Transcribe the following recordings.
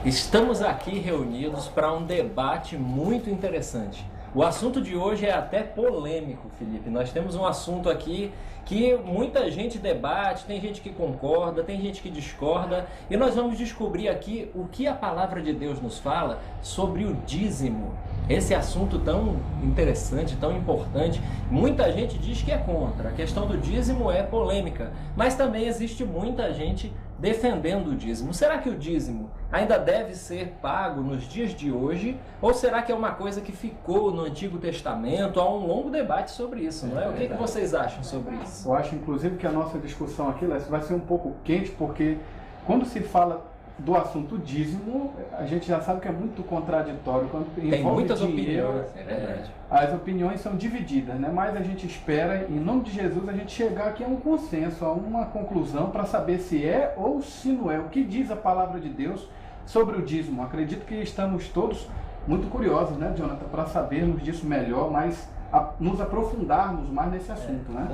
Estamos aqui reunidos para um debate muito interessante. O assunto de hoje é até polêmico, Felipe. Nós temos um assunto aqui que muita gente debate, tem gente que concorda, tem gente que discorda, e nós vamos descobrir aqui o que a palavra de Deus nos fala sobre o dízimo. Esse assunto tão interessante, tão importante. Muita gente diz que é contra. A questão do dízimo é polêmica, mas também existe muita gente defendendo o dízimo. Será que o dízimo ainda deve ser pago nos dias de hoje? Ou será que é uma coisa que ficou no Antigo Testamento? Há um longo debate sobre isso, não é? O que vocês acham sobre isso? Eu acho, inclusive, que a nossa discussão aqui, Lécio, vai ser um pouco quente, porque quando se fala do assunto dízimo, a gente já sabe que é muito contraditório. Quando tem muitas dinheiro, opiniões, é verdade. As opiniões são divididas, né? Mas a gente espera, em nome de Jesus, a gente chegar aqui a um consenso, a uma conclusão para saber se é ou se não é. O que diz a palavra de Deus sobre o dízimo? Acredito que estamos todos muito curiosos, né, Jonathan, para sabermos disso melhor, mas nos aprofundarmos mais nesse assunto, né?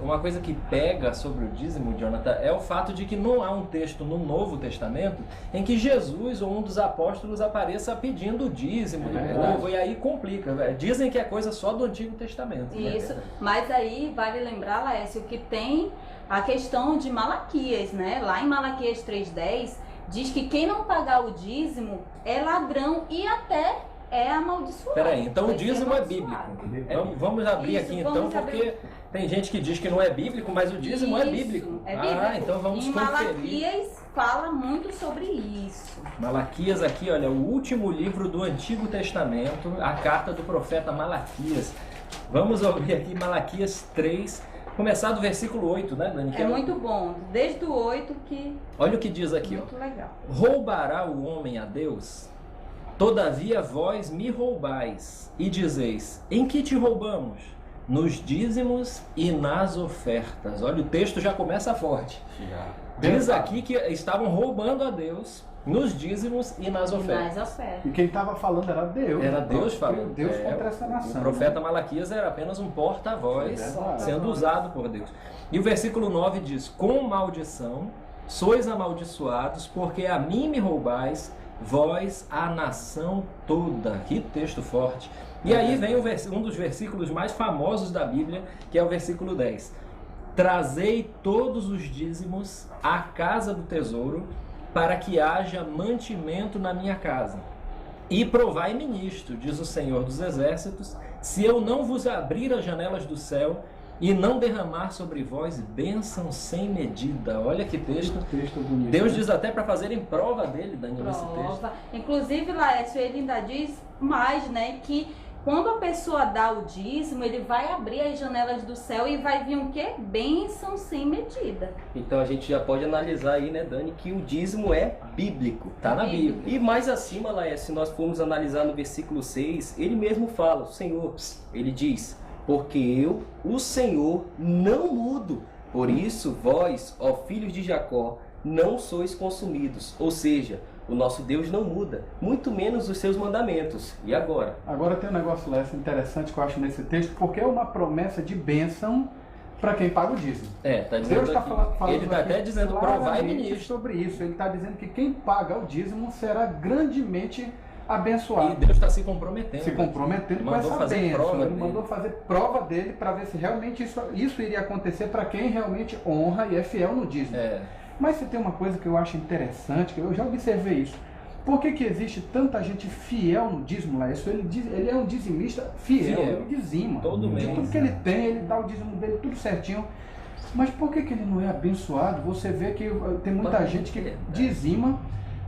Uma coisa que pega sobre o dízimo, Jonathan, é o fato de que não há um texto no Novo Testamento em que Jesus ou um dos apóstolos apareça pedindo o dízimo do povo, e aí complica. Dizem que é coisa só do Antigo Testamento. Isso, mas aí vale lembrar, Laércio, que tem a questão de Malaquias, né? Lá em Malaquias 3:10 diz que quem não pagar o dízimo é ladrão e até é amaldiçoado. Peraí, então o dízimo é bíblico. Vamos abrir aqui então, porque tem gente que diz que não é bíblico, mas o dízimo é bíblico. É bíblico. Então vamos conferir. Malaquias fala muito sobre isso. Malaquias aqui, olha, o último livro do Antigo Testamento, a carta do profeta Malaquias. Vamos ouvir aqui Malaquias 3, começar do versículo 8, né, Dani? É muito bom, desde o 8 que... Olha o que diz aqui, muito legal. Roubará o homem a Deus? Todavia vós me roubais, e dizeis, em que te roubamos? Nos dízimos e nas ofertas. Olha, o texto já começa forte. Diz aqui que estavam roubando a Deus nos dízimos e nas ofertas. E quem estava falando era Deus. Era Deus falando. Deus contra essa nação. O profeta Malaquias era apenas um porta-voz sendo usado por Deus. E o versículo 9 diz, com maldição sois amaldiçoados, porque a mim me roubais, vós, a nação toda. Que texto forte. E aí vem um dos versículos mais famosos da Bíblia, que é o versículo 10. Trazei todos os dízimos à casa do tesouro, para que haja mantimento na minha casa. E provai-me nisto, diz o Senhor dos Exércitos, se eu não vos abrir as janelas do céu e não derramar sobre vós bênção sem medida. Olha que texto. Bonito, Deus diz até para fazerem prova dele, Daniel, nesse texto. Inclusive, Laércio, ele ainda diz mais, né, que quando a pessoa dá o dízimo, ele vai abrir as janelas do céu e vai vir o quê? Bênção sem medida. Então a gente já pode analisar aí, né, Dani, que o dízimo é bíblico. Tá na Bíblia. E mais acima, Laércio, se nós formos analisar no versículo 6, ele mesmo fala, o Senhor, ele diz, porque eu, o Senhor, não mudo. Por isso, vós, ó filhos de Jacó, não sois consumidos. Ou seja, o nosso Deus não muda, muito menos os seus mandamentos. E agora? Agora tem um negócio, Lécio, interessante que eu acho nesse texto, porque é uma promessa de bênção para quem paga o dízimo. Tá dizendo Deus está falando ele está até dizendo, provai-me nisso. Sobre isso. Ele está dizendo que quem paga o dízimo será grandemente abençoado. E Deus está se comprometendo. Se comprometendo com essa bênção. Ele mandou fazer prova dele para ver se realmente isso iria acontecer para quem realmente honra e é fiel no dízimo. Mas se tem uma coisa que eu acho interessante, que eu já observei isso. Por que existe tanta gente fiel no dízimo, lá? Ele é um dizimista fiel, ele dizima. Todo mês. Tudo que ele tem, ele dá o dízimo dele tudo certinho. Mas por que ele não é abençoado? Você vê que tem muita gente que dizima,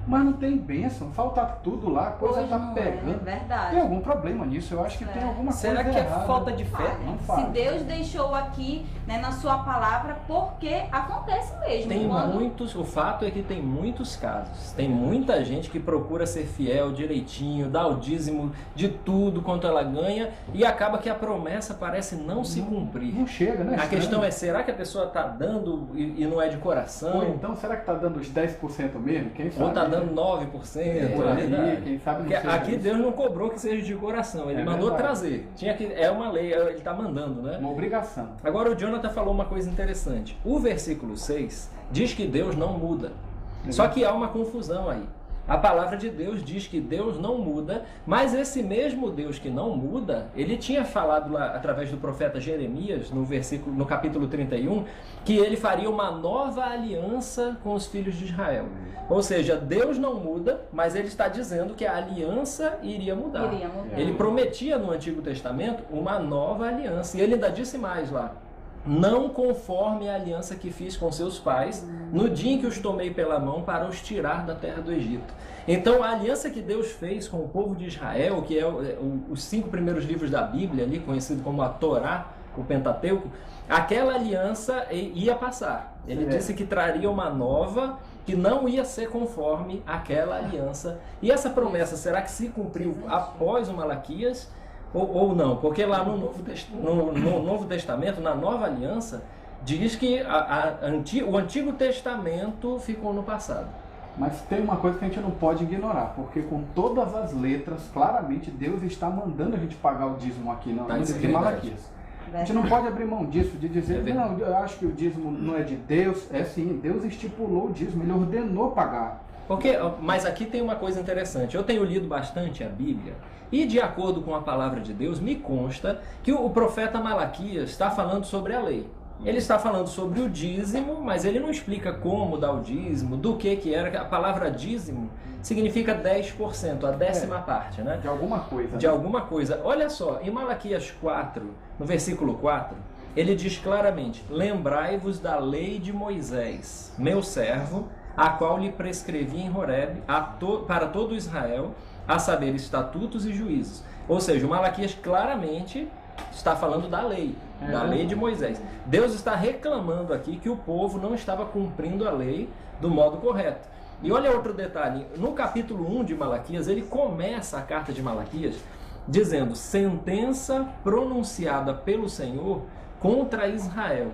mas não tem bênção, falta tudo lá, a coisa está pegando. É verdade. Tem algum problema nisso? Eu acho que tem alguma coisa errada. Será que é falta de fé? Se Deus deixou aqui, né, na sua palavra, porque acontece mesmo. Tem muitos, o fato é que tem muitos casos. Tem muita gente que procura ser fiel direitinho, dá o dízimo de tudo quanto ela ganha e acaba que a promessa parece não se cumprir. Não chega, né? A questão é, será que a pessoa está dando e não é de coração? Ou então, será que está dando os 10% mesmo? Quem sabe? Ou está dando 9%. Quem sabe porque aqui Deus não cobrou que seja de coração, ele mandou trazer. É uma lei, ele está mandando, né? Uma obrigação. Agora o Jonathan falou uma coisa interessante. O versículo 6 diz que Deus não muda. Só que há uma confusão aí. A palavra de Deus diz que Deus não muda, mas esse mesmo Deus que não muda, ele tinha falado lá através do profeta Jeremias, no capítulo 31, que ele faria uma nova aliança com os filhos de Israel. Ou seja, Deus não muda, mas ele está dizendo que a aliança iria mudar. Ele prometia no Antigo Testamento uma nova aliança. E ele ainda disse mais lá: não conforme a aliança que fiz com seus pais, no dia em que os tomei pela mão para os tirar da terra do Egito. Então, a aliança que Deus fez com o povo de Israel, que é os 5 primeiros livros da Bíblia, ali conhecido como a Torá, o Pentateuco, aquela aliança ia passar. Ele disse que traria uma nova, que não ia ser conforme aquela aliança. E essa promessa, será que se cumpriu após o Malaquias? Ou não, porque lá no Novo Testamento, na Nova Aliança, diz que o Antigo Testamento ficou no passado. Mas tem uma coisa que a gente não pode ignorar, porque com todas as letras, claramente Deus está mandando a gente pagar o dízimo aqui no livro de Malaquias. A gente não pode abrir mão disso, de dizer, não, eu acho que o dízimo não é de Deus. É sim, Deus estipulou o dízimo, ele ordenou pagar. Mas aqui tem uma coisa interessante. Eu tenho lido bastante a Bíblia e, de acordo com a palavra de Deus, me consta que o profeta Malaquias está falando sobre a lei. Ele está falando sobre o dízimo, mas ele não explica como dar o dízimo, do que era. A palavra dízimo significa 10%, a décima parte, né? De alguma coisa. De alguma coisa. Olha só, em Malaquias 4, no versículo 4, ele diz claramente: lembrai-vos da lei de Moisés, meu servo, a qual lhe prescrevi em Horebe para todo Israel, a saber, estatutos e juízos. Ou seja, o Malaquias claramente está falando da lei de Moisés. Deus está reclamando aqui que o povo não estava cumprindo a lei do modo correto. E olha outro detalhe, no capítulo 1 de Malaquias, ele começa a carta de Malaquias dizendo: sentença pronunciada pelo Senhor contra Israel.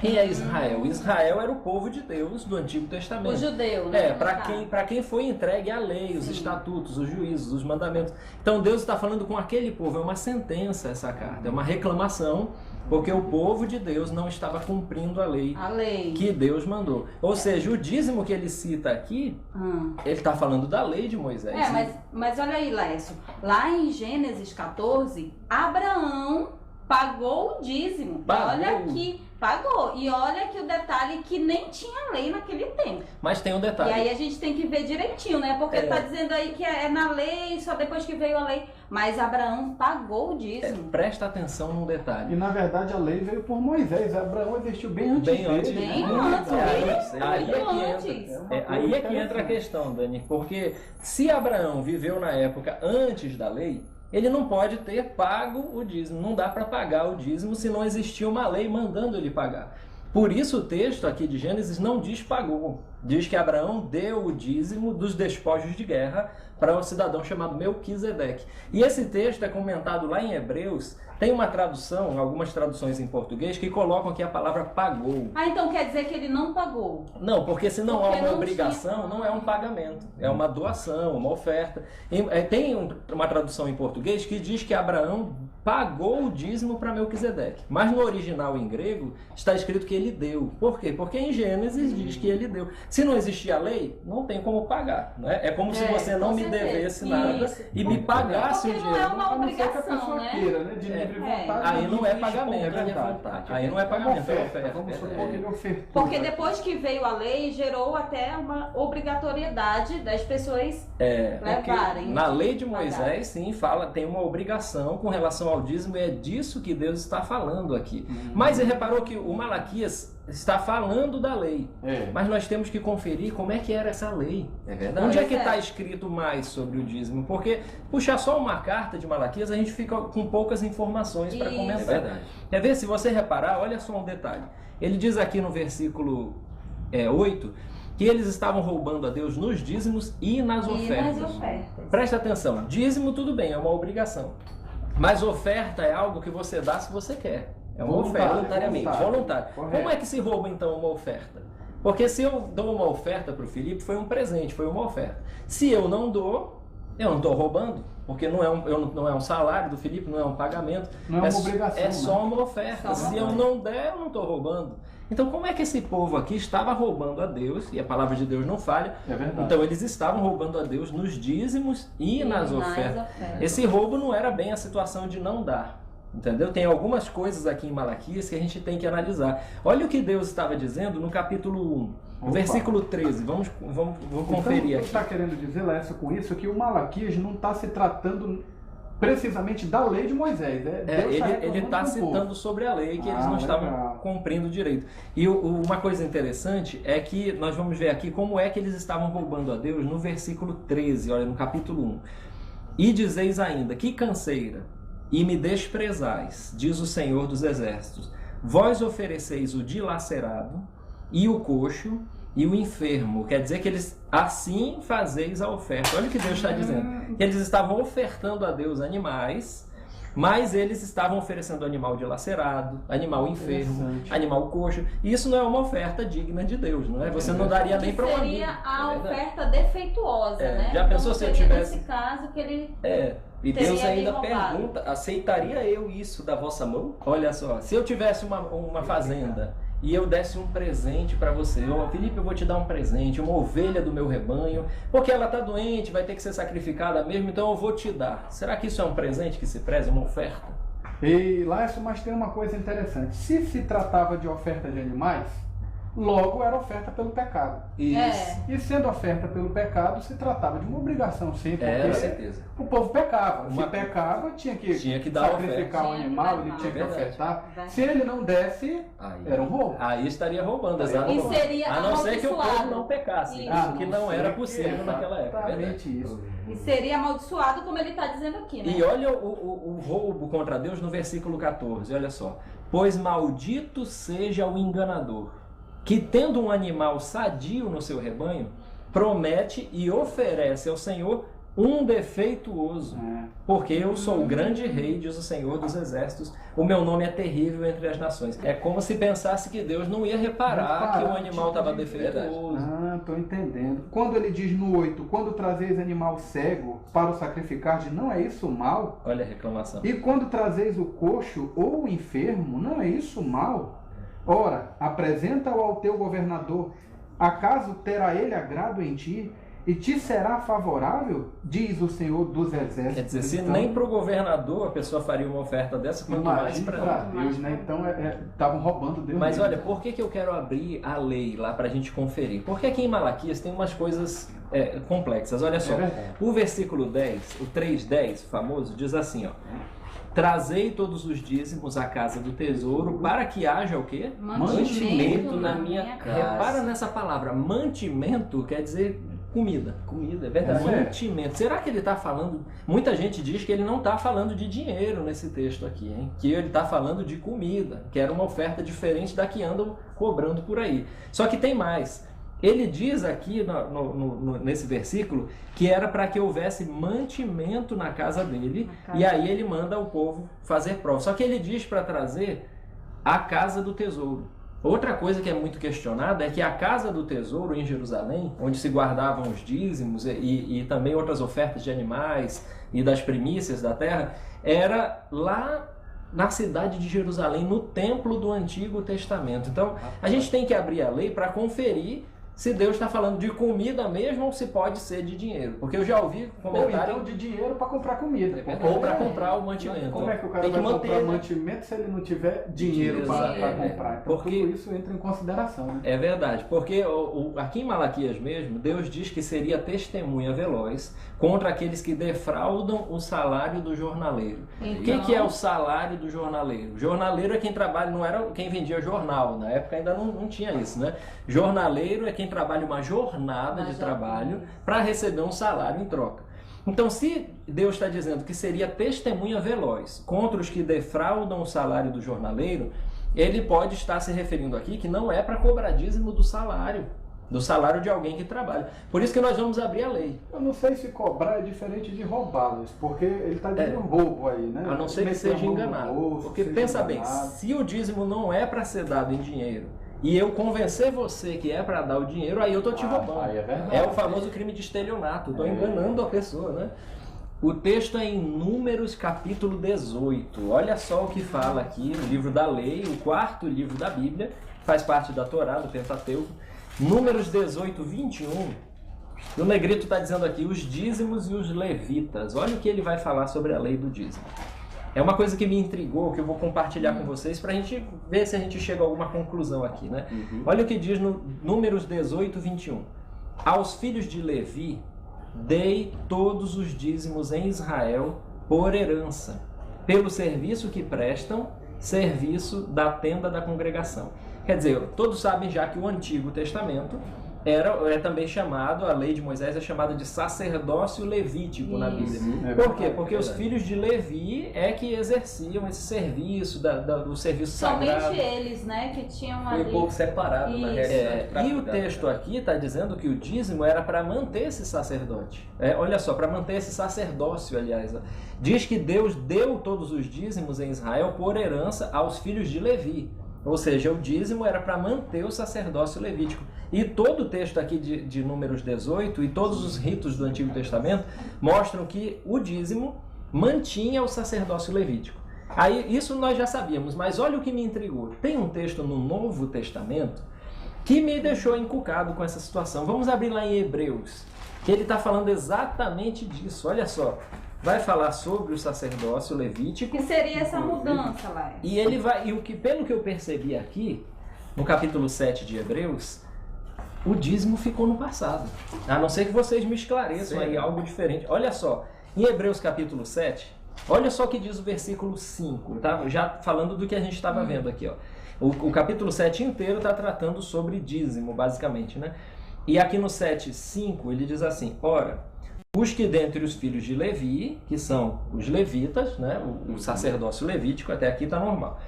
Quem é Israel? Israel era o povo de Deus do Antigo Testamento. O judeu, né? Para quem foi entregue a lei, os estatutos, os juízos, os mandamentos. Então Deus está falando com aquele povo, é uma sentença essa carta, é uma reclamação, porque o povo de Deus não estava cumprindo a lei que Deus mandou. Ou seja, o dízimo que ele cita aqui, ele está falando da lei de Moisés. Mas olha aí, Lécio, lá em Gênesis 14, Abraão pagou o dízimo. Olha aqui, pagou. E olha que o detalhe que nem tinha lei naquele tempo. Mas tem um detalhe. E aí a gente tem que ver direitinho, né? Porque tá dizendo aí que é na lei, só depois que veio a lei. Mas Abraão pagou o dízimo. Presta atenção num detalhe. E na verdade a lei veio por Moisés. Abraão existiu bem antes dele. Aí é que entra a questão, Dani. Porque se Abraão viveu na época antes da lei, ele não pode ter pago o dízimo. Não dá para pagar o dízimo se não existia uma lei mandando ele pagar. Por isso o texto aqui de Gênesis não diz pagou. Diz que Abraão deu o dízimo dos despojos de guerra para um cidadão chamado Melquisedeque. E esse texto é comentado lá em Hebreus. Tem uma tradução, algumas traduções em português, que colocam aqui a palavra pagou. Então quer dizer que ele não pagou? Não, porque se não há uma obrigação, não é um pagamento. É uma doação, uma oferta. Tem uma tradução em português que diz que Abraão pagou o dízimo para Melquisedeque. Mas no original em grego está escrito que ele deu. Por quê? Porque em Gênesis diz que ele deu. Se não existia lei, não tem como pagar. Né? É como se você não me devesse nada e me pagasse o dinheiro. Não é uma obrigação, né? Aí não é pagamento, Aí não é pagamento, é oferta. Vamos supor que ele ofertou. Porque depois que veio a lei, gerou até uma obrigatoriedade das pessoas levarem. Na lei de Moisés, sim, tem uma obrigação com relação ao dízimo, e é disso que Deus está falando aqui. Mas você reparou que o Malaquias está falando da lei, mas nós temos que conferir como é que era essa lei. É verdade. Onde é que está escrito mais sobre o dízimo? Porque puxar só uma carta de Malaquias, a gente fica com poucas informações para comentar. É verdade. Quer ver? Se você reparar, olha só um detalhe. Ele diz aqui no versículo 8 que eles estavam roubando a Deus nos dízimos e nas ofertas. Presta atenção, dízimo tudo bem, é uma obrigação. Mas oferta é algo que você dá se você quer. É uma oferta, voluntariamente. Voluntário. Como é que se rouba então uma oferta? Porque se eu dou uma oferta para o Felipe, foi um presente, foi uma oferta. Se eu não dou, eu não estou roubando. Porque não é um salário do Felipe, não é um pagamento. Não é uma obrigação. É só uma oferta. Se eu não der, eu não estou roubando. Então, como é que esse povo aqui estava roubando a Deus, e a palavra de Deus não falha, É verdade. então eles estavam roubando a Deus nos dízimos e nas ofertas. Esse roubo não era bem a situação de não dar, entendeu? Tem algumas coisas aqui em Malaquias que a gente tem que analisar. Olha o que Deus estava dizendo no capítulo 1, no versículo 13, vamos conferir Então, aqui. está querendo dizer, Lécio, com isso, que o Malaquias não está se tratando precisamente da lei de Moisés. Ele está citando sobre a lei que eles não estavam cumprindo direito. E uma coisa interessante é que nós vamos ver aqui como é que eles estavam roubando a Deus no versículo 13, olha, no capítulo 1. E dizeis ainda, que canseira, e me desprezais, diz o Senhor dos Exércitos. Vós ofereceis o dilacerado e o coxo e o enfermo. Quer dizer que eles assim fazeis a oferta. Olha o que Deus está dizendo. Que eles estavam ofertando a Deus animais, mas eles estavam oferecendo animal dilacerado, animal enfermo, animal coxo. E isso não é uma oferta digna de Deus, não é? Você não daria nem para um amigo. Seria a oferta defeituosa, né? Já pensou então, se eu tivesse... nesse caso que ele... E Deus teria ainda roubado. pergunta, aceitaria eu isso da vossa mão? Olha só, se eu tivesse uma fazenda e eu desse um presente para você, Felipe, eu vou te dar um presente, uma ovelha do meu rebanho, porque ela está doente, vai ter que ser sacrificada mesmo, então eu vou te dar. Será que isso é um presente que se preza, uma oferta? E Lécio, mas tem uma coisa interessante. Se tratava de oferta de animais, logo era oferta pelo pecado. Isso. E sendo oferta pelo pecado, se tratava de uma obrigação, sim, porque Era, certeza. o povo pecava. Se pecava, tinha que dar sacrificar o animal, ele tinha que ofertar. Se ele não desse, era um roubo. Aí estaria roubando, E exatamente. seria A não ser que o povo amaldiçoado. não pecasse, Isso. que não era possível naquela época. Exatamente isso. E seria amaldiçoado, como ele está dizendo aqui, né? E olha o roubo contra Deus no versículo 14, olha só. Pois maldito seja o enganador, que tendo um animal sadio no seu rebanho, promete e oferece ao Senhor um defeituoso. Porque eu sou o grande rei, diz o Senhor dos Exércitos, o meu nome é terrível entre as nações. É como se pensasse que Deus não ia reparar que o animal estava defeituoso. Estou entendendo. Quando ele diz no 8, quando trazeis animal cego para o sacrificar, não é isso mal? Olha a reclamação. E quando trazeis o coxo ou o enfermo, não é isso mal? Ora, apresenta-o ao teu governador, acaso terá ele agrado em ti, e te será favorável, diz o Senhor dos Exércitos. Quer dizer, se nem para o governador a pessoa faria uma oferta dessa, quanto mais para Deus, né? Então estavam roubando Deus. Mas mesmo. olha, por que eu quero abrir a lei lá para a gente conferir? Porque aqui em Malaquias tem umas coisas complexas. Olha só, o versículo 10, o 3:10, famoso, diz assim, ó. Trazei todos os dízimos à casa do tesouro para que haja o quê? Mantimento na minha casa. Repara nessa palavra, mantimento quer dizer comida. Comida, é verdade. Mantimento. Será que ele está falando... Muita gente diz que ele não está falando de dinheiro nesse texto aqui, hein? Que ele está falando de comida, que era uma oferta diferente da que andam cobrando por aí. Só que tem mais. Ele diz aqui nesse versículo que era para que houvesse mantimento na casa dele, e aí ele manda o povo fazer prova. Só que ele diz para trazer a casa do tesouro. Outra coisa que é muito questionada é que a casa do tesouro em Jerusalém, onde se guardavam os dízimos e também outras ofertas de animais e das primícias da terra, era lá na cidade de Jerusalém, no templo do Antigo Testamento. Então, a gente tem que abrir a lei para conferir se Deus está falando de comida mesmo ou se pode ser de dinheiro. Porque eu já ouvi comentário... Ou então de dinheiro para comprar comida. Ou para comprar o mantimento. Como é que o cara vai comprar mantimento se ele não tiver dinheiro para comprar? Então tudo isso entra em consideração. Né? É verdade. Porque aqui em Malaquias mesmo, Deus diz que seria testemunha veloz contra aqueles que defraudam o salário do jornaleiro. Então... O que é o salário do jornaleiro? Jornaleiro é quem trabalha, não era quem vendia jornal. Na época ainda não tinha isso, né? Jornaleiro é quem trabalha uma jornada de trabalho para receber um salário em troca. Então, se Deus está dizendo que seria testemunha veloz contra os que defraudam o salário do jornaleiro, ele pode estar se referindo aqui que não é para cobrar dízimo do salário de alguém que trabalha. Por isso que nós vamos abrir a lei. Eu não sei se cobrar é diferente de roubá-los, porque ele está dizendo roubo aí, né? A não ser que seja enganado. Porque pensa bem, se o dízimo não é para ser dado em dinheiro, e eu convencer você que é para dar o dinheiro, aí eu estou te roubando. É o famoso crime de estelionato, estou enganando a pessoa, né? O texto é em Números capítulo 18. Olha só o que fala aqui no livro da lei, o quarto livro da Bíblia, faz parte da Torá, do Pentateuco. Números 18, 21, o negrito está dizendo aqui os dízimos e os levitas. Olha o que ele vai falar sobre a lei do dízimo. É uma coisa que me intrigou, que eu vou compartilhar com vocês para a gente ver se a gente chega a alguma conclusão aqui, né? Olha o que diz no Números 18, 21. Aos filhos de Levi, dei todos os dízimos em Israel por herança, pelo serviço que prestam, serviço da tenda da congregação. Quer dizer, todos sabem já que o Antigo Testamento é também chamado, a lei de Moisés é chamada de sacerdócio levítico na Bíblia. Por quê? Porque os filhos de Levi é que exerciam esse serviço, do serviço sagrado. Somente eles, né, que tinham ali... Foi um pouco separado, na realidade. E o texto aqui está dizendo que o dízimo era para manter esse sacerdote. Olha só, para manter esse sacerdócio, aliás. Diz que Deus deu todos os dízimos em Israel por herança aos filhos de Levi. Ou seja, o dízimo era para manter o sacerdócio levítico. E todo o texto aqui de Números 18 e todos os ritos do Antigo Testamento mostram que o dízimo mantinha o sacerdócio levítico. Aí, isso nós já sabíamos, mas olha o que me intrigou. Tem um texto no Novo Testamento que me deixou encucado com essa situação. Vamos abrir lá em Hebreus, que ele está falando exatamente disso. Olha só. Vai falar sobre o sacerdócio levítico. Que seria essa mudança lá. E ele vai, pelo que eu percebi aqui, no capítulo 7 de Hebreus, o dízimo ficou no passado. A não ser que vocês me esclareçam aí algo diferente. Olha só, em Hebreus capítulo 7, olha só o que diz o versículo 5, tá? Já falando do que a gente estava vendo aqui, ó. O capítulo 7 inteiro está tratando sobre dízimo, basicamente, né? E aqui no 7:5 ele diz assim: ora, os que dentre os filhos de Levi, que são os levitas, né, o sacerdócio levítico, até aqui está normal.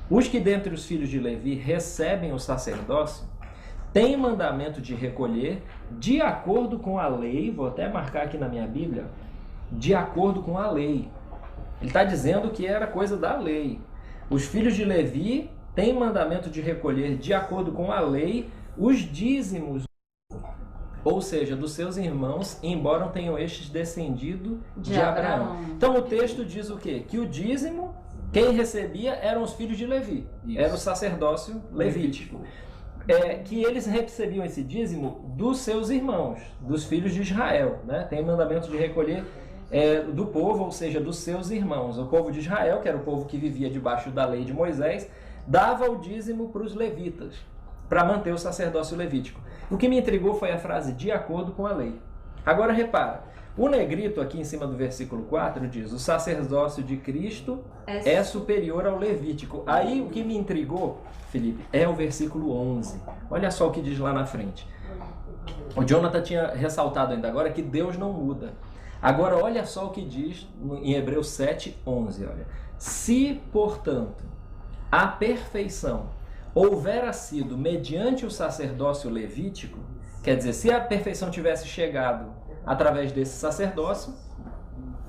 Os que dentre os filhos de Levi recebem o sacerdócio, têm mandamento de recolher, de acordo com a lei, vou até marcar aqui na minha Bíblia, de acordo com a lei. Ele está dizendo que era coisa da lei. Os filhos de Levi têm mandamento de recolher, de acordo com a lei, os dízimos, ou seja, dos seus irmãos, embora tenham estes descendido de Abraão. Então o texto diz o quê? Que o dízimo, quem recebia eram os filhos de Levi. Isso. Era o sacerdócio levítico. Que eles recebiam esse dízimo dos seus irmãos, dos filhos de Israel. Né? Tem mandamento de recolher do povo, ou seja, dos seus irmãos. O povo de Israel, que era o povo que vivia debaixo da lei de Moisés, dava o dízimo para os levitas, para manter o sacerdócio levítico. O que me intrigou foi a frase de acordo com a lei. Agora repara, o negrito aqui em cima do versículo 4 diz: o sacerdócio de Cristo é superior ao levítico. Aí o que me intrigou, Felipe, é o versículo 11. Olha só o que diz lá na frente. O Jonathan tinha ressaltado ainda agora que Deus não muda. Agora olha só o que diz em Hebreus 7:11. Olha. Se, portanto, a perfeição houvera sido mediante o sacerdócio levítico, quer dizer, se a perfeição tivesse chegado através desse sacerdócio,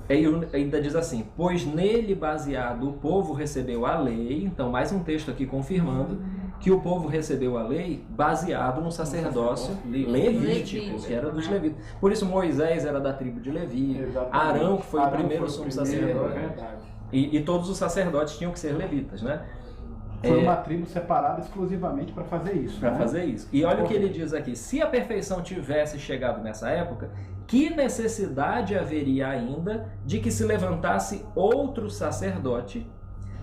ele ainda diz assim: pois nele baseado o povo recebeu a lei. Então mais um texto aqui confirmando que o povo recebeu a lei baseado no sacerdócio levítico, que era dos levitas. Por isso Moisés era da tribo de Levi, Arão, que foi o primeiro sumo sacerdote, e todos os sacerdotes tinham que ser levitas, né? Foi uma tribo separada exclusivamente para fazer isso. Para fazer isso. E olha o que ele diz aqui: se a perfeição tivesse chegado nessa época, que necessidade haveria ainda de que se levantasse outro sacerdote,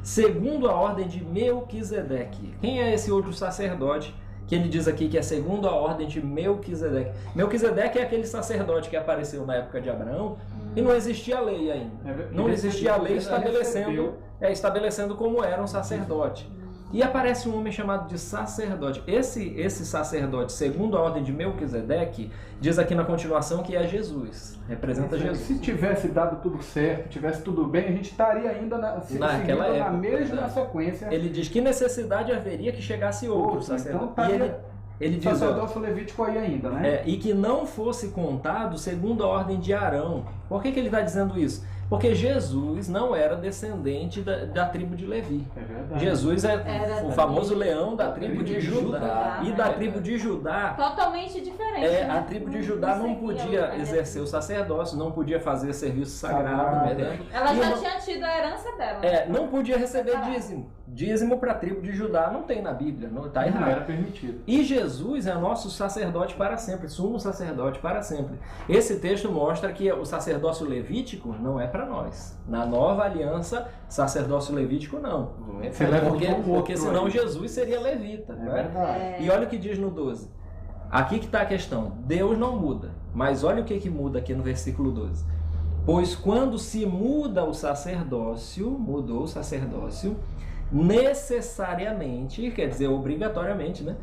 segundo a ordem de Melquisedeque? Quem é esse outro sacerdote que ele diz aqui que é segundo a ordem de Melquisedeque? Melquisedeque é aquele sacerdote que apareceu na época de Abraão e não existia a lei ainda. Não existia a lei estabelecendo como era um sacerdote. E aparece um homem chamado de sacerdote. Esse sacerdote, segundo a ordem de Melquisedeque, diz aqui na continuação que é Jesus. Representa Jesus. Se tivesse dado tudo certo, tivesse tudo bem, a gente estaria ainda naquela época, na mesma sequência. Ele diz que necessidade haveria que chegasse outro sacerdote. Então, ele diz, sacerdócio levítico aí ainda, né? E que não fosse contado segundo a ordem de Arão. Por que ele está dizendo isso? Porque Jesus não era descendente da tribo de Levi. É verdade. Jesus é o famoso leão da tribo de Judá. E da tribo de Judá... Totalmente diferente. Né? A tribo de Judá não podia exercer o sacerdócio, não podia fazer serviço sagrado. Ela já tinha tido a herança dela. Não podia receber dízimo. dízimo para a tribo de Judá não tem na Bíblia, não está Não errado. era permitido. E Jesus é nosso sacerdote para sempre, sumo sacerdote para sempre. Esse texto mostra que o sacerdócio levítico não é para nós. Na nova aliança, sacerdócio levítico não. Você leva Porque um outro senão aí. Jesus seria levita. É né? verdade. E olha o que diz no 12. Aqui que está a questão. Deus não muda. Mas olha o que muda aqui no versículo 12. Pois quando se muda o sacerdócio, mudou o sacerdócio, necessariamente, quer dizer, obrigatoriamente, né?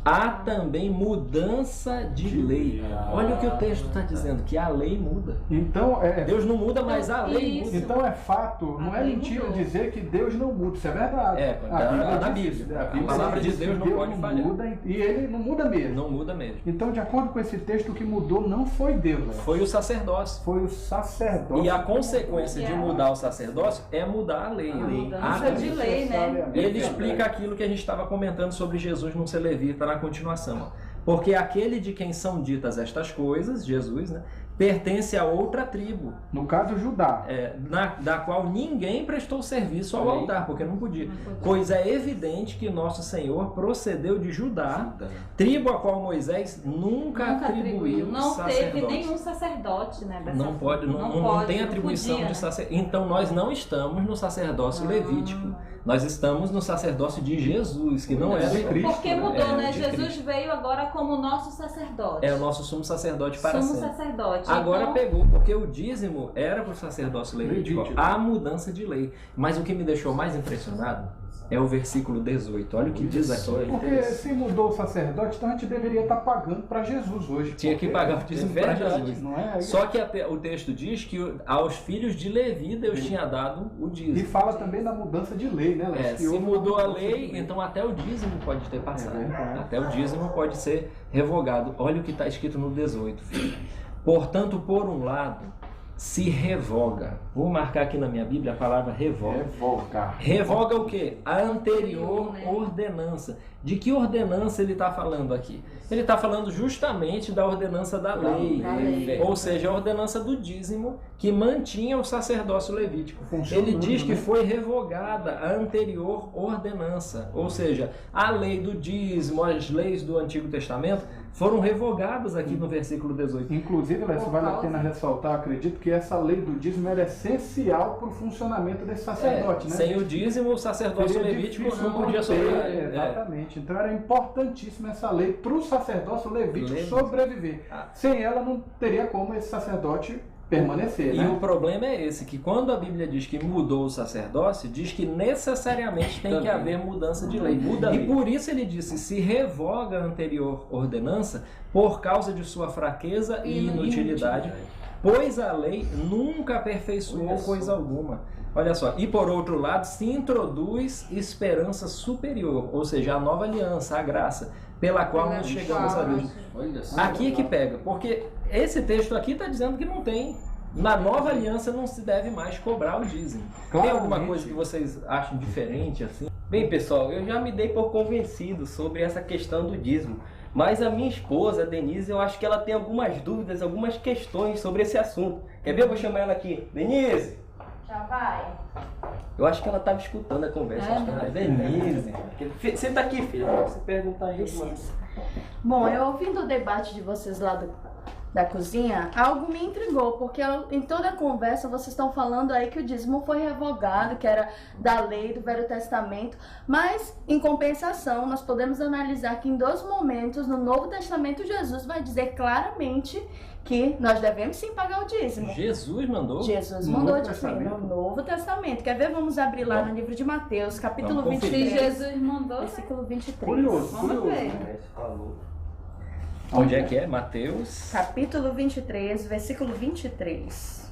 Há também mudança de lei. Olha o que o texto está dizendo, que a lei muda. Então, Deus não muda, mas a lei Isso. muda. então é fato, não A é lei mentira mudou. dizer que Deus não muda, isso é verdade. Na diz Bíblia. isso, A palavra de diz Deus que não pode não falhar. muda, e ele não muda mesmo. Não muda mesmo. Então, de acordo com esse texto, o que mudou não foi Deus, velho. Foi o sacerdócio. Foi o sacerdócio. E a consequência de mudar o sacerdócio é mudar a lei. A mudança A de lei, né? Ele explica aquilo que a gente estava comentando sobre Jesus não ser levita na continuação. Porque aquele de quem são ditas estas coisas, Jesus, né, pertence a outra tribo, No caso, Judá. da qual ninguém prestou serviço ao altar, porque não podia. Pois é evidente que nosso Senhor procedeu de Judá, tribo a qual Moisés nunca atribuiu Não teve sacerdócio. nenhum sacerdote, né? dessa- Não pode, não pode, tem não atribuição podia, de né? sacerdócio. Então nós não estamos no sacerdócio levítico. Nós estamos no sacerdócio de Jesus, que não é De do Cristo. Porque mudou, né? de Jesus Cristo. veio agora como nosso sacerdote. É o nosso sumo sacerdote para Sumo sempre. sacerdote. Agora Então, pegou, porque o dízimo era para o sacerdócio levítico, Levítico. a mudança de lei. Mas o que me deixou mais impressionado é o versículo 18. Olha o que diz aqui. Porque se mudou o sacerdote, então a gente deveria estar pagando para Jesus hoje. Tinha que Porque pagar o dízimo é para verdade, Jesus. não é? Só que o texto diz que aos filhos de Levi Deus tinha dado o E dízimo. fala também da mudança de lei, né, Léo? Se mudou a lei, então até o dízimo pode ter passado. É verdade. Até o dízimo pode ser revogado. Olha o que está escrito no 18, filho. Portanto, por um lado, se revoga. Vou marcar aqui na minha Bíblia a palavra revoga. Revogar. Revoga o quê? A anterior Né? ordenança. De que ordenança ele está falando aqui? Ele está falando justamente da ordenança da lei. Da lei. Ou seja, a ordenança do dízimo que mantinha o sacerdócio levítico. Funcionando, Ele diz que né? foi revogada a anterior ordenança. Ou seja, a lei do dízimo, as leis do Antigo Testamento foram revogadas aqui no versículo 18. Inclusive, Léo, Por vale a causa- pena ressaltar, acredito que essa lei do dízimo era essencial para o funcionamento desse sacerdote, né? Sem o dízimo, o sacerdócio Seria levítico difícil não podia manter, sobreviver. Exatamente. Então era importantíssima essa lei para o sacerdócio levítico Levítico. sobreviver. Sem ela não teria como esse sacerdote permanecer, E né? o problema é esse, que quando a Bíblia diz que mudou o sacerdócio, diz que necessariamente tem que haver mudança de lei. E por isso ele disse, se revoga a anterior ordenança por causa de sua fraqueza e inutilidade, pois a lei nunca aperfeiçoou coisa alguma. Olha só, e por outro lado se introduz esperança superior, ou seja, a nova aliança, a graça, pela qual nós chegamos a Deus. Olha só. Aqui é que pega, porque esse texto aqui está dizendo que não tem. Na nova aliança não se deve mais cobrar o dízimo. Tem alguma Claramente. coisa que vocês acham diferente assim? Bem, pessoal, eu já me dei por convencido sobre essa questão do dízimo. Mas a minha esposa, a Denise, eu acho que ela tem algumas dúvidas, algumas questões sobre esse assunto. Quer ver? Eu vou chamar ela aqui. Denise! já vai. Eu acho que ela estava escutando a conversa. É, Acho que ela é Denise. Senta aqui, filha. Pra você perguntar aí alguma coisa. Bom, eu ouvindo o debate de vocês lá da cozinha, algo me intrigou, porque em toda a conversa vocês estão falando aí que o dízimo foi revogado, que era da lei do Velho Testamento, mas em compensação nós podemos analisar que em 2 momentos no Novo Testamento Jesus vai dizer claramente que nós devemos sim pagar o dízimo. Jesus mandou? Jesus No mandou Novo dizer no Testamento? Novo Testamento. Quer ver? Vamos abrir lá Vamos. no livro de Mateus, capítulo Vamos conferir. Se 23, Jesus mandou, versículo 23. Curioso, Vamos curioso. ver. né? Falou. Onde é que é? Mateus? Capítulo 23, versículo 23.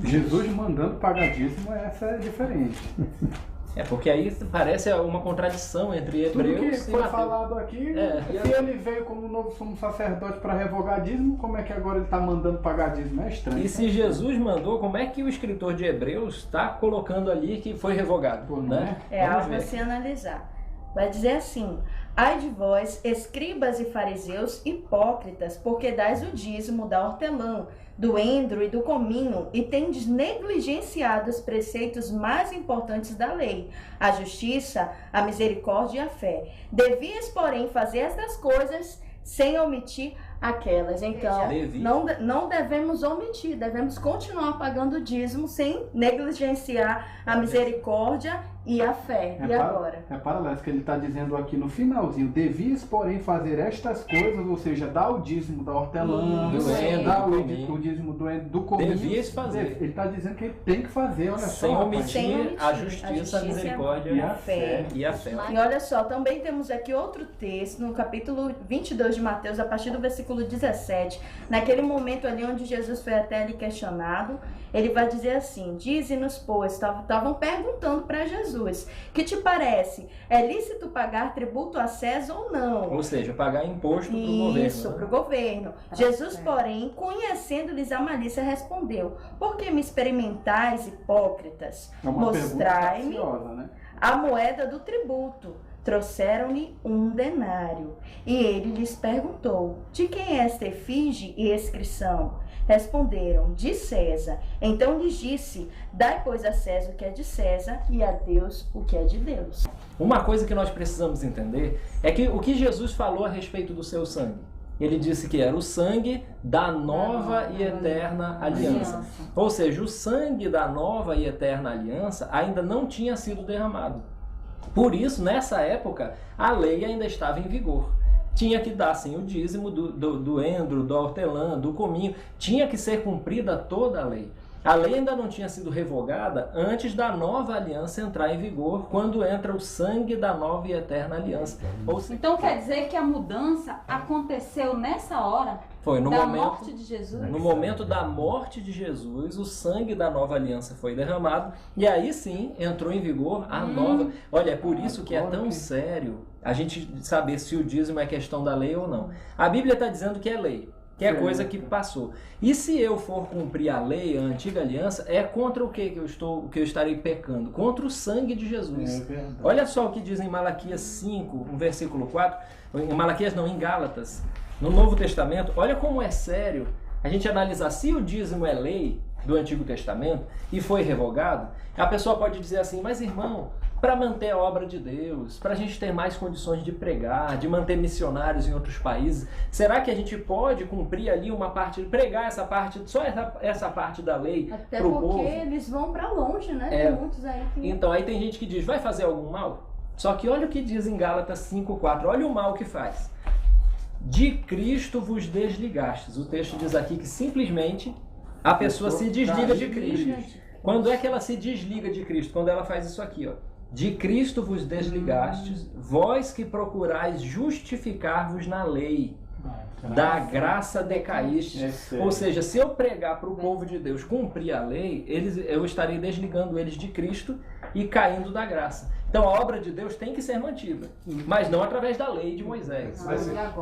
Jesus mandando pagar dízimo, essa é diferente. É, porque aí parece uma contradição entre Tudo que Hebreus e foi Mateus. falado aqui, É. se ele veio como novo sumo sacerdote para revogar dízimo, como é que agora ele está mandando pagar dízimo? É estranho. E se Jesus mandou, como é que o escritor de Hebreus está colocando ali que foi revogado? Pô, não Né? É Vamos algo a ver. se analisar. Vai dizer assim: Ai de vós, escribas e fariseus, hipócritas, porque dais o dízimo da hortelã, do endro e do cominho, e tendes negligenciado os preceitos mais importantes da lei, a justiça, a misericórdia e a fé. Devias, porém, fazer estas coisas sem omitir aquelas. Então, não devemos omitir, devemos continuar pagando o dízimo sem negligenciar a misericórdia e a fé. E agora? Repara, Léo, que ele está dizendo aqui no finalzinho: devias, porém, fazer estas coisas, ou seja, dar o dízimo da hortelã, dar o dízimo do cominho. Devias fazer. Ele está dizendo que ele tem que fazer, olha sem só. Omitir a justiça, a misericórdia e a fé. E a fé. E olha só, também temos aqui outro texto, no capítulo 22 de Mateus, a partir do versículo 17. Naquele momento ali onde Jesus foi até ali questionado, ele vai dizer assim: dize-nos, pois, estavam perguntando para Jesus, que te parece? É lícito pagar tributo a César ou não? Ou seja, pagar imposto para o governo. Isso, para o governo. Jesus, porém, conhecendo-lhes a malícia, respondeu: por que me experimentais, hipócritas? Mostrai-me a moeda do tributo. Trouxeram-lhe um denário. E ele lhes perguntou: de quem é esta efígie e inscrição? Responderam: de César. Então lhes disse: dai, pois, a César o que é de César e a Deus o que é de Deus. Uma coisa que nós precisamos entender é que o que Jesus falou a respeito do seu sangue. Ele disse que era o sangue da nova e eterna aliança. Ou seja, o sangue da nova e eterna aliança ainda não tinha sido derramado. Por isso, nessa época, a lei ainda estava em vigor. Tinha que dar, sim, o dízimo do endro, do hortelã, do cominho. Tinha que ser cumprida toda a lei. A lei ainda não tinha sido revogada antes da nova aliança entrar em vigor, quando entra o sangue da nova e eterna aliança. Então quer dizer que a mudança aconteceu nessa hora? Foi no morte de Jesus? No momento da morte de Jesus, o sangue da nova aliança foi derramado, e aí sim entrou em vigor a nova. Olha, é por isso que é tão sério a gente saber se o dízimo é questão da lei ou não. A Bíblia está dizendo que é lei, que é coisa que passou. E se eu for cumprir a lei, a antiga aliança, é contra o que eu estarei pecando? Contra o sangue de Jesus. Olha só o que diz em Malaquias 5, no versículo 4. Em Malaquias não, em Gálatas. No Novo Testamento, olha como é sério a gente analisar se o dízimo é lei do Antigo Testamento e foi revogado. A pessoa pode dizer assim: mas irmão, para manter a obra de Deus, para a gente ter mais condições de pregar, de manter missionários em outros países, será que a gente pode cumprir ali uma parte, pregar essa parte, só essa parte da lei para o povo? Até porque eles vão para longe, né? Tem muitos aí que... Então aí tem gente que diz: vai fazer algum mal? Só que olha o que diz em Gálatas 5:4, olha o mal que faz. De Cristo vos desligastes. O texto diz aqui que simplesmente a pessoa se desliga de Cristo. Quando é que ela se desliga de Cristo? Quando ela faz isso aqui, ó. De Cristo vos desligastes, vós que procurais justificar-vos na lei. Da graça decaístes. Ou seja, se eu pregar para o povo de Deus cumprir a lei, eu estarei desligando eles de Cristo e caindo da graça. Então a obra de Deus tem que ser mantida, mas não através da lei de Moisés.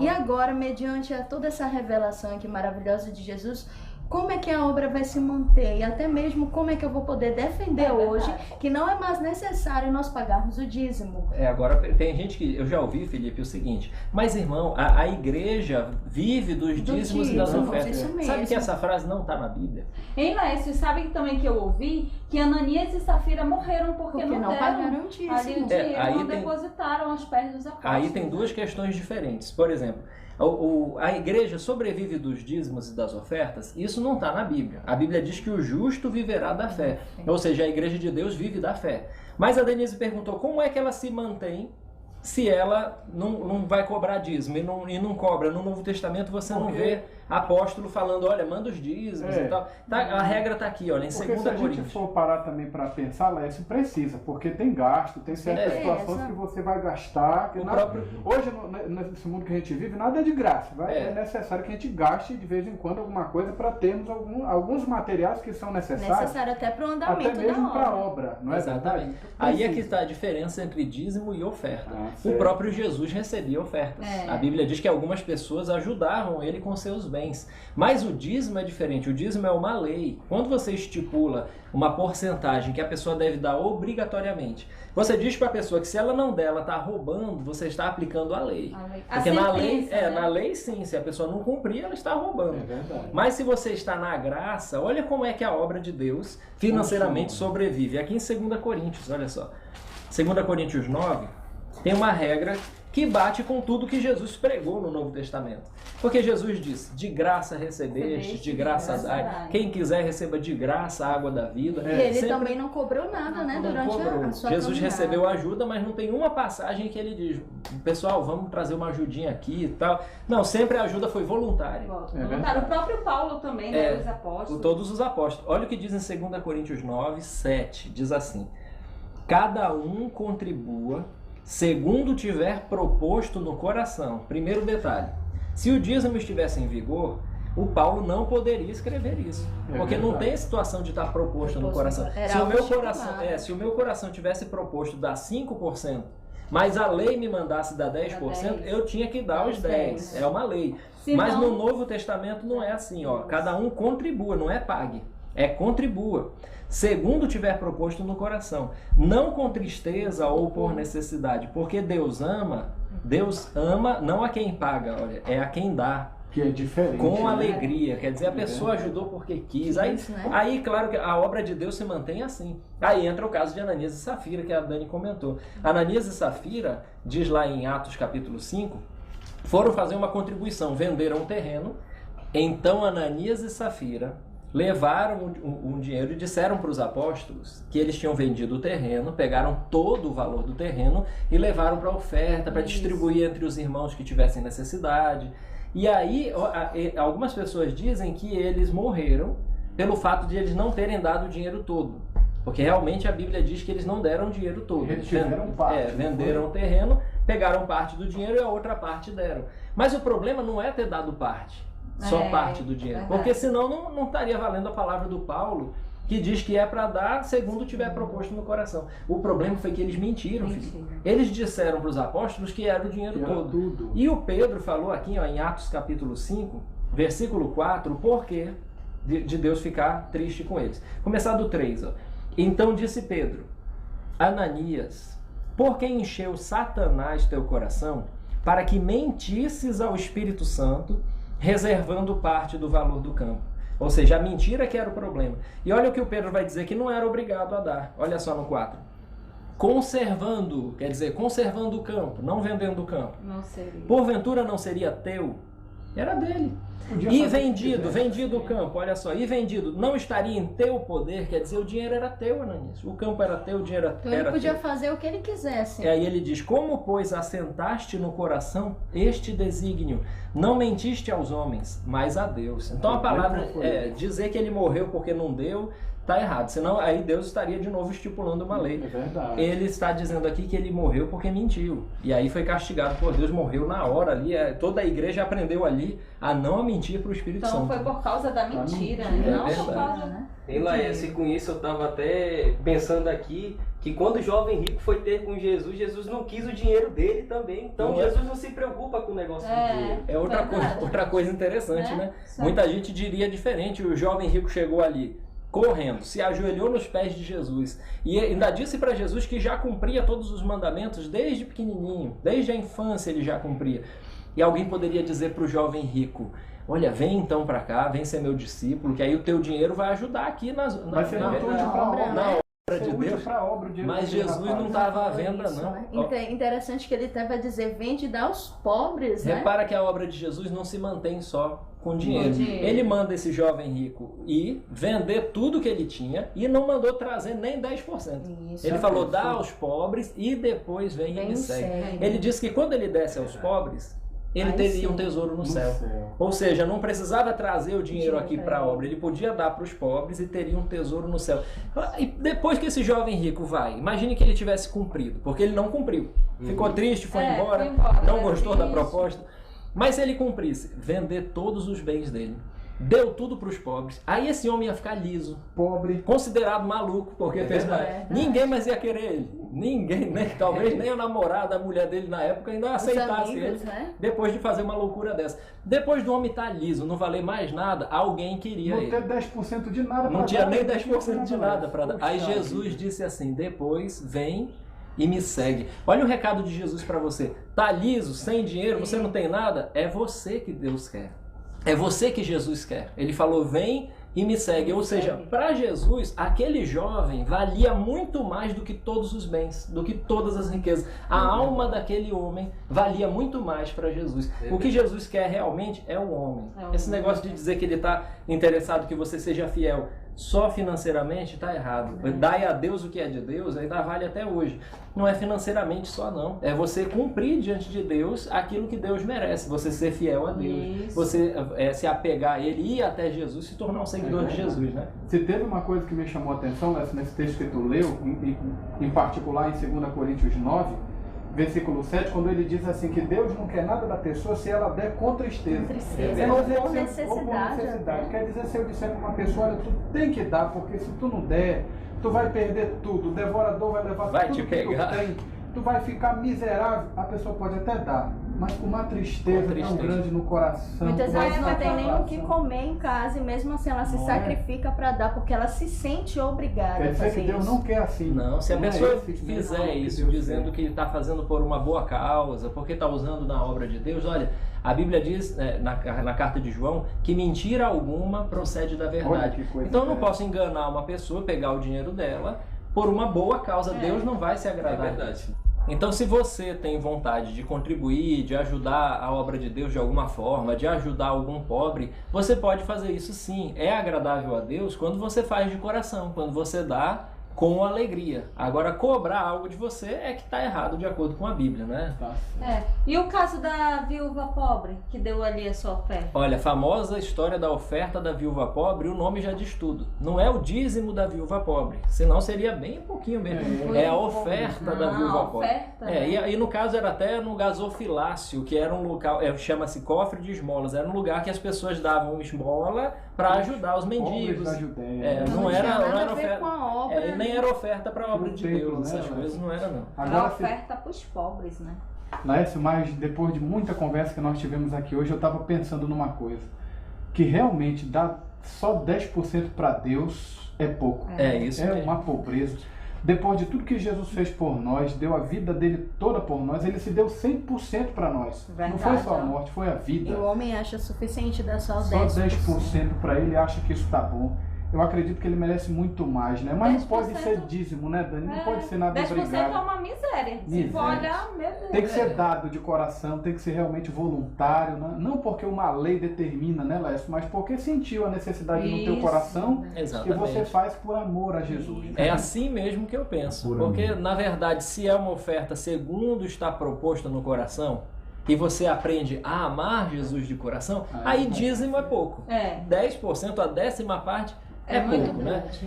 E agora, mediante toda essa revelação aqui maravilhosa de Jesus, como é que a obra vai se manter? E até mesmo como é que eu vou poder defender hoje que não é mais necessário nós pagarmos o dízimo? Agora tem gente que, eu já ouvi, Felipe, o seguinte: mas irmão, a igreja vive dos dízimos e das ofertas. Sabe que essa frase não está na Bíblia? Hein, Lécio, sabe também que eu ouvi? Que Ananias e Safira morreram porque não pagaram o dízimo. Ali o dinheiro, não depositaram aos pés dos apóstolos. Aí tem duas questões diferentes. Por exemplo, a igreja sobrevive dos dízimos e das ofertas. Isso não está na Bíblia. A Bíblia diz que o justo viverá da fé. Ou seja, a igreja de Deus vive da fé. Mas a Denise perguntou como é que ela se mantém se ela não vai cobrar dízimo e não cobra. No Novo Testamento você não vê apóstolo falando: olha, manda os dízimos e tal. A regra está aqui, olha, em 2 Coríntios. Se a gente for parar também para pensar, Lécio, precisa, porque tem gasto, tem certas situações que você vai gastar. Hoje, nesse mundo que a gente vive, nada é de graça. É necessário que a gente gaste de vez em quando alguma coisa para termos alguns materiais que são necessários. Necessário até para o andamento até mesmo para a obra, não é? Exatamente. Aí é que está a diferença entre dízimo e oferta. o certo. próprio Jesus recebia ofertas. É. A Bíblia diz que algumas pessoas ajudavam ele com seus bens. Mas o dízimo é diferente. O dízimo é uma lei. Quando você estipula uma porcentagem que a pessoa deve dar obrigatoriamente, você diz para a pessoa que se ela não der, ela está roubando, você está aplicando a lei. A Porque na lei, sentença, né? na lei sim, se a pessoa não cumprir, ela está roubando. É verdade. Mas se você está na graça, olha como é que a obra de Deus financeiramente sobrevive. Aqui em 2 Coríntios, olha só. 2 Coríntios 9 tem uma regra que bate com tudo que Jesus pregou no Novo Testamento. Porque Jesus disse, de graça recebeste, de graça dai. Quem quiser receba de graça a água da vida. E ele Sempre também não cobrou nada, né? não Durante cobrou. a sua Jesus caminhada. recebeu ajuda, mas não tem uma passagem que ele diz, pessoal, vamos trazer uma ajudinha aqui e tal. Não, sempre a ajuda foi voluntária. verdade. O próprio Paulo também, né? Os Por apóstolos. todos os apóstolos. Olha o que diz em 2 Coríntios 9, 7. Diz assim, cada um contribua segundo tiver proposto no coração. Primeiro detalhe, se o dízimo estivesse em vigor, o Paulo não poderia escrever isso. Porque não tem situação de estar proposto no coração. Era Se o, algo meu estipulado. coração, se o meu coração tivesse proposto dar 5%, mas a lei me mandasse dar 10%, eu tinha que dar os 10%. É uma lei. Se Mas não- no Novo Testamento não é assim, ó. Cada um contribua, não é pague. É contribua. Segundo tiver proposto no coração. Não com tristeza ou por necessidade. Porque Deus ama não a quem paga, olha, é a quem dá. Que é diferente. Com né? alegria. Quer dizer, a pessoa ajudou porque quis. Aí, Isso, né? aí, claro que a obra de Deus se mantém assim. Aí entra o caso de Ananias e Safira, que a Dani comentou. Ananias e Safira, diz lá em Atos capítulo 5, foram fazer uma contribuição, venderam um terreno. Então Ananias e Safira levaram um dinheiro e disseram para os apóstolos que eles tinham vendido o terreno, pegaram todo o valor do terreno e levaram para a oferta, para distribuir entre os irmãos que tivessem necessidade. E aí, algumas pessoas dizem que eles morreram pelo fato de eles não terem dado o dinheiro todo. Porque realmente a Bíblia diz que eles não deram o dinheiro todo. Eles tiveram parte, venderam o terreno, pegaram parte do dinheiro e a outra parte deram. Mas o problema não é ter dado parte, só parte do dinheiro. verdade. Porque senão não estaria valendo a palavra do Paulo, que diz que é para dar segundo tiver proposto no coração. O problema foi que eles mentiram, filho. Eles disseram para os apóstolos que era o dinheiro Que era todo. tudo. E o Pedro falou aqui, ó, em Atos capítulo 5, versículo 4, o porquê de Deus ficar triste com eles. Começar do 3, ó. Então disse Pedro, Ananias, por que encheu Satanás teu coração para que mentisses ao Espírito Santo, reservando parte do valor do campo? Ou seja, a mentira que era o problema. E olha o que o Pedro vai dizer, que não era obrigado a dar. Olha só no 4. Conservando, quer dizer, conservando o campo, não vendendo o campo. Não seria. Porventura não seria teu? Era dele. Podia E fazer o que vendido, quisesse. vendido o campo, olha só, e vendido, não estaria em teu poder, quer dizer, o dinheiro era teu, Ananias. O campo era teu, o dinheiro Então ele era podia teu. fazer o que ele quisesse. E aí ele diz, como, pois, assentaste no coração este desígnio? Não mentiste aos homens, mas a Deus. Então a palavra dizer que ele morreu porque não deu, está errado. Senão aí Deus estaria de novo estipulando uma lei. É verdade. Ele está dizendo aqui que ele morreu porque mentiu. E aí foi castigado por Deus, morreu na hora ali. Toda a igreja aprendeu ali a não mentir para o Espírito Então Santo. foi por causa da mentira, mentira, né? Não é por verdade. causa, né? Ei, Laércio, e com isso eu estava até pensando aqui que quando o jovem rico foi ter com Jesus, Jesus não quis o dinheiro dele também. Então Não é? Jesus não se preocupa com o negócio do dinheiro. É outra Verdade. outra coisa interessante, É, né? sim. Muita gente diria diferente. O jovem rico chegou ali correndo, se ajoelhou nos pés de Jesus e ainda disse para Jesus que já cumpria todos os mandamentos desde pequenininho, desde a infância ele já cumpria. E alguém poderia dizer para o jovem rico, olha, vem então para cá, vem ser meu discípulo, que aí o teu dinheiro vai ajudar aqui na Vai ser útil na para a obra. na obra Ser de útil Deus. para a obra, o dinheiro Mas daquele Jesus rapaz. não estava à venda, Isso, não. né? Ó, Interessante que ele até vai dizer, vende e dá aos pobres, né? repara que a obra de Jesus não se mantém só com dinheiro. dinheiro. Ele manda esse jovem rico ir vender tudo que ele tinha e não mandou trazer nem 10%. Isso. Ele falou, dá aos pobres e depois vem e Vem me e segue. segue. Ele disse que quando ele desse aos pobres, ele Aí teria sim. um tesouro no No céu. céu. Ou seja, não precisava trazer o dinheiro aqui pra para a ele. obra, ele podia dar para os pobres e teria um tesouro no céu. E depois que esse jovem rico vai, imagine que ele tivesse cumprido, porque ele não cumpriu. Ficou triste, foi embora, foi embora, não né? gostou da Isso. proposta. Mas se ele cumprisse, vender todos os bens dele, deu tudo para os pobres. Aí esse homem ia ficar liso, Pobre. considerado maluco, porque fez ninguém mais ia querer ele. Ninguém, né? Talvez nem a namorada, a mulher dele na época ainda aceitasse amigos, ele, né? depois de fazer uma loucura dessa. Depois do homem estar liso, não valer mais nada, alguém queria Não ele. ter 10% de nada Não pra tinha dar, nem não 10% de nada para dar. Aí Puxa Jesus vida. disse assim, depois vem e me segue. Olha o recado de Jesus para você. Tá liso, sem dinheiro, você não tem nada? É você que Deus quer. É você que Jesus quer. Ele falou, vem e me segue. Ou seja, para Jesus, aquele jovem valia muito mais do que todos os bens, do que todas as riquezas. A alma daquele homem valia muito mais para Jesus. O que Jesus quer realmente é o homem. Esse negócio de dizer que ele está interessado que você seja fiel só financeiramente está errado. Dai a Deus o que é de Deus, ainda vale até hoje. Não é financeiramente só não. É você cumprir diante de Deus aquilo que Deus merece. Você ser fiel a Deus. Isso. Você se apegar a Ele, ir até Jesus, se tornar um seguidor de Jesus, né? Se teve uma coisa que me chamou a atenção nesse texto que tu leu, em particular em 2 Coríntios 9, versículo 7, quando ele diz assim que Deus não quer nada da pessoa se ela der com tristeza. Tristeza. Quer dizer Ou por que necessidade. Quer dizer, se eu disser para uma pessoa, olha, tu tem que dar, porque se tu não der, tu vai perder tudo, o devorador vai levar Vai tudo te que pegar. tu tem, tu vai ficar miserável. A pessoa pode até dar, mas com uma tristeza tão grande no coração. Muitas com uma vezes não tem nem o que satisfação. comer em casa e mesmo assim ela se Não é? sacrifica para dar porque ela se sente obrigada Quer a dizer que fazer Deus isso. não quer assim. Não, se a Não é pessoa esse que fizer Deus isso, quer. dizendo que está fazendo por uma boa causa, porque está usando na obra de Deus, olha, a Bíblia diz na carta de João que mentira alguma procede da Olha verdade. que coisa Então eu não interessante. posso enganar uma pessoa, pegar o dinheiro dela por uma boa causa. Deus não vai se agradar. É verdade. Então, se você tem vontade de contribuir, de ajudar a obra de Deus de alguma forma, de ajudar algum pobre, você pode fazer isso sim. É agradável a Deus quando você faz de coração, quando você dá com alegria. Agora, cobrar algo de você é que está errado de acordo com a Bíblia, né? Tá. E o caso da viúva pobre, que deu ali a sua oferta? Olha, a famosa história da oferta da viúva pobre, o nome já diz tudo. Não é o dízimo da viúva pobre, senão seria bem pouquinho mesmo. É a oferta da viúva pobre. Oferta, né? E no caso era até no gasofilácio, que era um local, chama-se cofre de esmolas, era um lugar que as pessoas davam esmola para ajudar os mendigos. Pobres da Judéia. Não tinha era nada a ver oferta. com a obra. Nem era oferta para a obra No de templo, Deus, né, essas Laércio? coisas não era não. Era Agora, se- oferta para os pobres, né? Laércio, mas depois de muita conversa que nós tivemos aqui hoje, eu estava pensando numa coisa. Que realmente dar só 10% para Deus é pouco. É isso É mesmo. uma pobreza. Depois de tudo que Jesus fez por nós, deu a vida dele toda por nós, ele se deu 100% para nós. Não foi Verdade, só a ó. morte, foi a E vida. o homem acha suficiente dar só 10%. Só 10% para ele acha que isso tá bom. Eu acredito que ele merece muito mais, né? Mas não pode 10% ser dízimo, né, Dani? Não pode ser nada 10% é obrigado. uma miséria. Se Miséria. for olhar, meu Deus. Tem que ser dado de coração, tem que ser realmente voluntário, né? Não porque uma lei determina, né, Lécio? Mas porque sentiu a necessidade no teu Isso. coração e Exatamente. você faz por amor a Jesus. É assim mesmo que eu penso. Por Porque, amor. na verdade, se é uma oferta segundo está proposta no coração, e você aprende a amar Jesus de coração, aí dízimo é pouco. 10%, a 10ª parte é muito pouco, né? grande.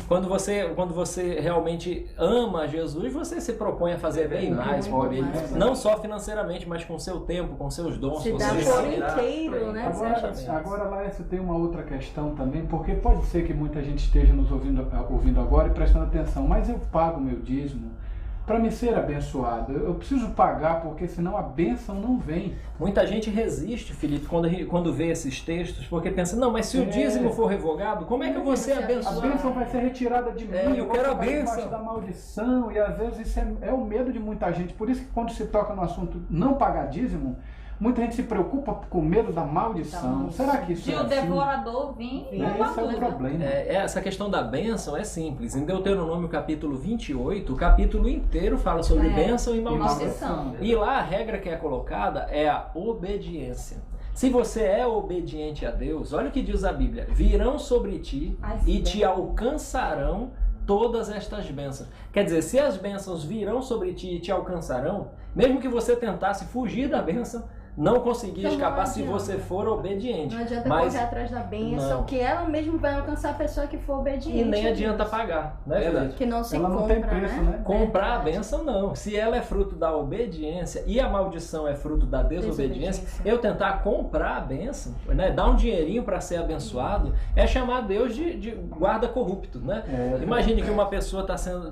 Quando você realmente ama Jesus, você se propõe a fazer bem mais por ele. mais. Não só financeiramente, mas com seu tempo, com seus dons, Se com dá seus por ensinar. inteiro, né? Agora, Laércio, tem uma outra questão também, porque pode ser que muita gente esteja nos ouvindo agora e prestando atenção, mas eu pago meu dízimo para me ser abençoado. Eu preciso pagar, porque senão a bênção não vem. Muita gente resiste, Felipe, quando vê esses textos, porque pensa, não, mas se o dízimo for revogado, como é que eu vou ser A abençoado? bênção vai ser retirada de mim, eu quero a vou ficar bênção. debaixo da maldição, e às vezes isso é o medo de muita gente. Por isso que quando se toca no assunto não pagar dízimo, muita gente se preocupa com medo da maldição. Será que isso De é o assim? devorador vir e levar Esse é o tudo. problema. Essa questão da bênção é simples. Em Deuteronômio capítulo 28, o capítulo inteiro fala sobre bênção e maldição. E lá a regra que é colocada é a obediência. Se você é obediente a Deus, olha o que diz a Bíblia: virão sobre ti e te alcançarão todas estas bênçãos. Quer dizer, se as bênçãos virão sobre ti e te alcançarão, mesmo que você tentasse fugir da bênção, não conseguir Então, não escapar se adianta. você for obediente. Não adianta Mas correr atrás da bênção, não. que ela mesmo vai alcançar a pessoa que for obediente. e nem a adianta Deus. pagar, né, Verdade. Felipe? Que não se Ela não compra, tem preço, né? Comprar a Verdade. bênção, não. Se ela é fruto da obediência e a maldição é fruto da desobediência, eu tentar comprar a bênção, né, dar um dinheirinho para ser abençoado, é chamar Deus de guarda corrupto, né? Imagine que uma pessoa está sendo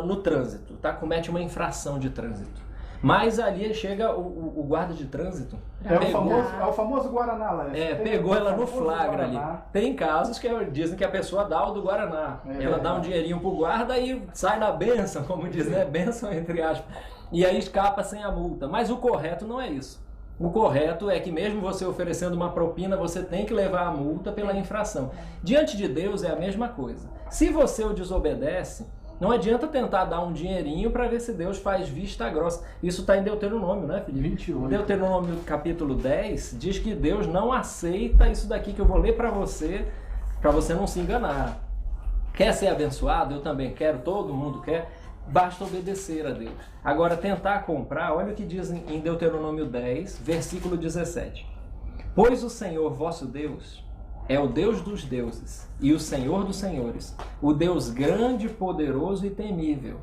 no trânsito, comete uma infração de trânsito. Mas ali chega o guarda de trânsito, É o famoso Guaraná lá. pegou ela no famoso flagra ali. Guaraná. Tem casos que dizem que a pessoa dá o do Guaraná. É Ela dá um verdade. dinheirinho pro guarda e sai na bênção, como diz, né? Bênção entre aspas. E aí escapa sem a multa. Mas o correto não é isso. O correto é que mesmo você oferecendo uma propina, você tem que levar a multa pela infração. Diante de Deus é a mesma coisa. Se você o desobedece, não adianta tentar dar um dinheirinho para ver se Deus faz vista grossa. Isso está em Deuteronômio, né, Felipe? 28. Deuteronômio capítulo 10 diz que Deus não aceita isso daqui que eu vou ler para você não se enganar. Quer ser abençoado? Eu também quero, todo mundo quer. Basta obedecer a Deus. Agora, tentar comprar, olha o que diz em Deuteronômio 10, versículo 17. Pois o Senhor vosso Deus é o Deus dos deuses e o Senhor dos senhores, o Deus grande, poderoso e temível,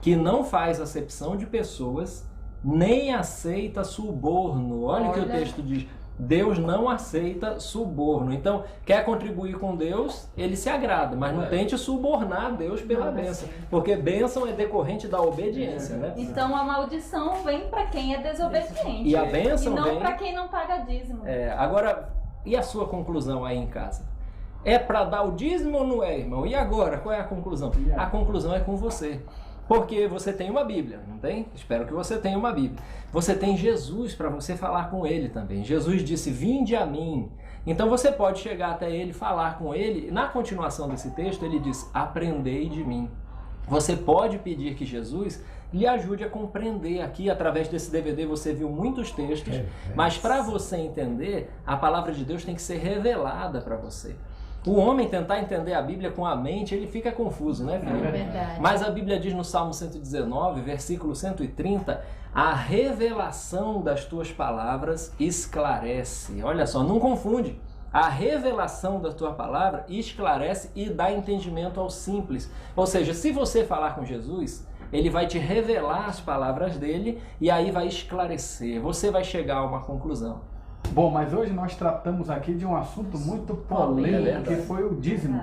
que não faz acepção de pessoas, nem aceita suborno. Olha o que o texto diz. Deus não aceita suborno. Então, quer contribuir com Deus, ele se agrada, mas não tente subornar Deus pela bênção, porque bênção é decorrente da obediência, né? Então a maldição vem para quem é desobediente. E a bênção e não vem... para quem não paga dízimo. Agora, e a sua conclusão aí em casa? É para dar o dízimo ou não é, irmão? E agora, qual é a conclusão? A conclusão é com você. Porque você tem uma Bíblia, não tem? Espero que você tenha uma Bíblia. Você tem Jesus para você falar com ele também. Jesus disse, vinde a mim. Então você pode chegar até ele, falar com ele. Na continuação desse texto, ele diz, aprendei de mim. Você pode pedir que Jesus lhe ajude a compreender. Aqui, através desse DVD, você viu muitos textos, mas para você entender, a palavra de Deus tem que ser revelada para você. O homem tentar entender a Bíblia com a mente, ele fica confuso, né, Felipe? É verdade. Mas a Bíblia diz no Salmo 119, versículo 130, a revelação das tuas palavras esclarece. Olha só, não confunde. A revelação da tua palavra esclarece e dá entendimento ao simples. Ou seja, se você falar com Jesus, ele vai te revelar as palavras dele e aí vai esclarecer. Você vai chegar a uma conclusão. Bom, mas hoje nós tratamos aqui de um assunto muito polêmico, que foi o dízimo.